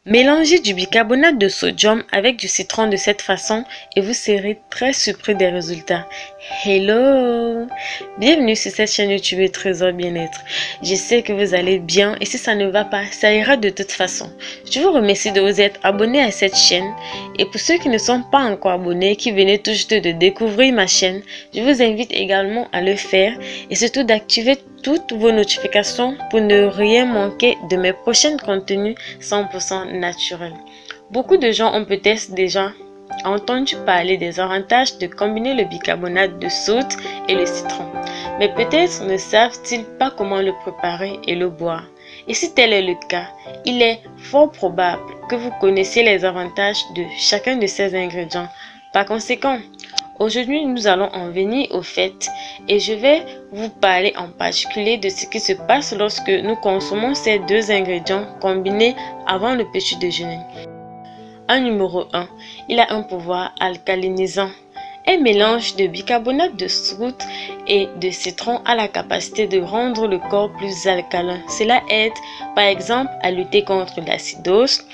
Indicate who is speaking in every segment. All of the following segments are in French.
Speaker 1: Mélangez du bicarbonate de sodium avec du citron de cette façon et vous serez très surpris des résultats. Hello! Bienvenue sur cette chaîne YouTube Trésor Bien-être. Je sais que vous allez bien et si ça ne va pas, ça ira de toute façon. Je vous remercie de vous être abonné à cette chaîne et pour ceux qui ne sont pas encore abonnés, qui venaient tout juste de découvrir ma chaîne, je vous invite également à le faire et surtout d'activer toutes vos notifications pour ne rien manquer de mes prochains contenus 100% naturels. Beaucoup de gens ont peut-être déjà entendu parler des avantages de combiner le bicarbonate de soude et le citron, mais peut-être ne savent-ils pas comment le préparer et le boire. Et si tel est le cas, il est fort probable que vous connaissiez les avantages de chacun de ces ingrédients. Par conséquent, aujourd'hui, nous allons en venir au fait et je vais vous parler en particulier de ce qui se passe lorsque nous consommons ces deux ingrédients combinés avant le petit déjeuner. En numéro 1, il a un pouvoir alcalinisant. Un mélange de bicarbonate de soude et de citron a la capacité de rendre le corps plus alcalin. Cela aide par exemple à lutter contre l'acidose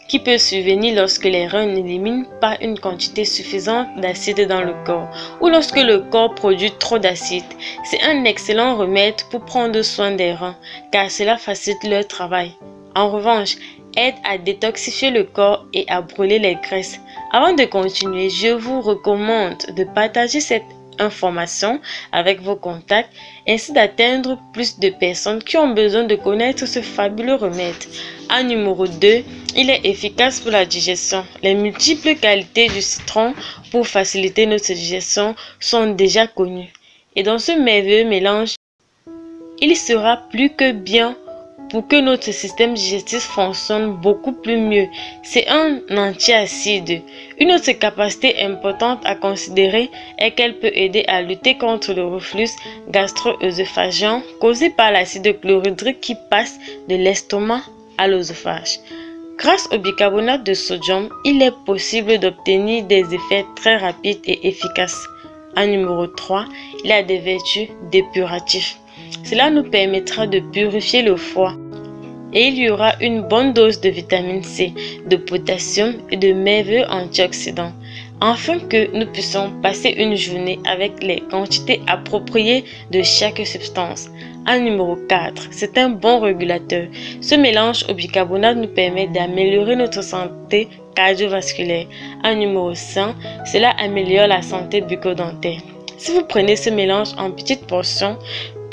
Speaker 1: qui peut survenir lorsque les reins n'éliminent pas une quantité suffisante d'acide dans le corps ou lorsque le corps produit trop d'acide. C'est un excellent remède pour prendre soin des reins car cela facilite leur travail. En revanche, aide à détoxifier le corps et à brûler les graisses. Avant de continuer, je vous recommande de partager cette information avec vos contacts ainsi d'atteindre plus de personnes qui ont besoin de connaître ce fabuleux remède. En numéro 2, il est efficace pour la digestion. Les multiples qualités du citron pour faciliter notre digestion sont déjà connues. Et dans ce merveilleux mélange, il sera plus que bien pour que notre système digestif fonctionne beaucoup plus mieux. C'est un antiacide. Une autre capacité importante à considérer est qu'elle peut aider à lutter contre le reflux gastro-œsophagien causé par l'acide chlorhydrique qui passe de l'estomac à l'œsophage. Grâce au bicarbonate de sodium, il est possible d'obtenir des effets très rapides et efficaces. En numéro 3, il a des vertus dépuratives. Cela nous permettra de purifier le foie et il y aura une bonne dose de vitamine C, de potassium et de merveilleux antioxydants, afin que nous puissions passer une journée avec les quantités appropriées de chaque substance. En numéro 4, c'est un bon régulateur. Ce mélange au bicarbonate nous permet d'améliorer notre santé cardiovasculaire. En numéro 5, cela améliore la santé bucco-dentaire. Si vous prenez ce mélange en petites portions,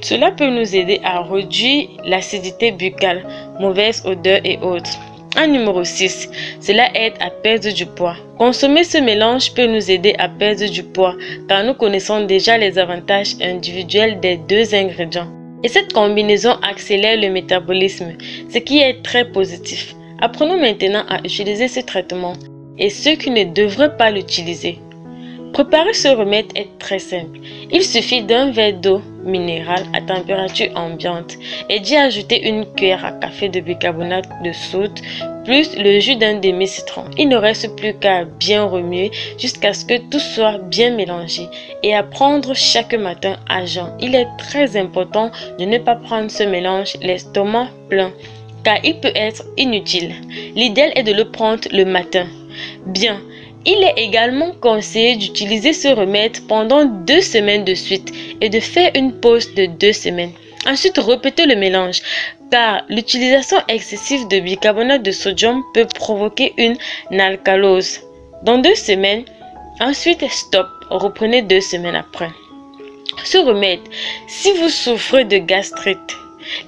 Speaker 1: cela peut nous aider à réduire l'acidité buccale, mauvaise odeur et autres. En numéro 6, cela aide à perdre du poids. Consommer ce mélange peut nous aider à perdre du poids car nous connaissons déjà les avantages individuels des deux ingrédients. Et cette combinaison accélère le métabolisme, ce qui est très positif. Apprenons maintenant à utiliser ce traitement et ceux qui ne devraient pas l'utiliser. Préparer ce remède est très simple. Il suffit d'un verre d'eau minérale à température ambiante et d'y ajouter une cuillère à café de bicarbonate de soude plus le jus d'un demi-citron. Il ne reste plus qu'à bien remuer jusqu'à ce que tout soit bien mélangé et à prendre chaque matin à jeun. Il est très important de ne pas prendre ce mélange l'estomac plein car il peut être inutile. L'idéal est de le prendre le matin. Bien. Il est également conseillé d'utiliser ce remède pendant 2 semaines de suite et de faire une pause de 2 semaines. Ensuite, répétez le mélange car l'utilisation excessive de bicarbonate de sodium peut provoquer une alcalose. Dans 2 semaines, ensuite stop, reprenez 2 semaines après. Ce remède, si vous souffrez de gastrite,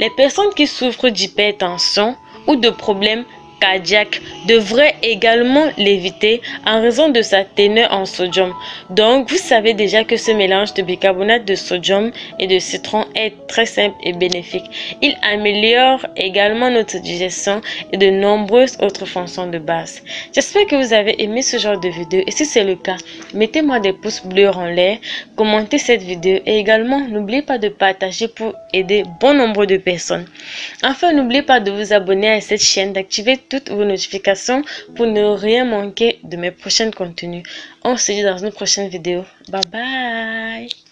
Speaker 1: les personnes qui souffrent d'hypertension ou de problèmes cardiaque devrait également l'éviter en raison de sa teneur en sodium. Donc, vous savez déjà que ce mélange de bicarbonate de sodium et de citron est très simple et bénéfique. Il améliore également notre digestion et de nombreuses autres fonctions de base. J'espère que vous avez aimé ce genre de vidéo et si c'est le cas, mettez-moi des pouces bleus en l'air, commentez cette vidéo et également n'oubliez pas de partager pour aider bon nombre de personnes. Enfin, n'oubliez pas de vous abonner à cette chaîne, d'activer toutes vos notifications pour ne rien manquer de mes prochains contenus. On se dit dans une prochaine vidéo. Bye bye.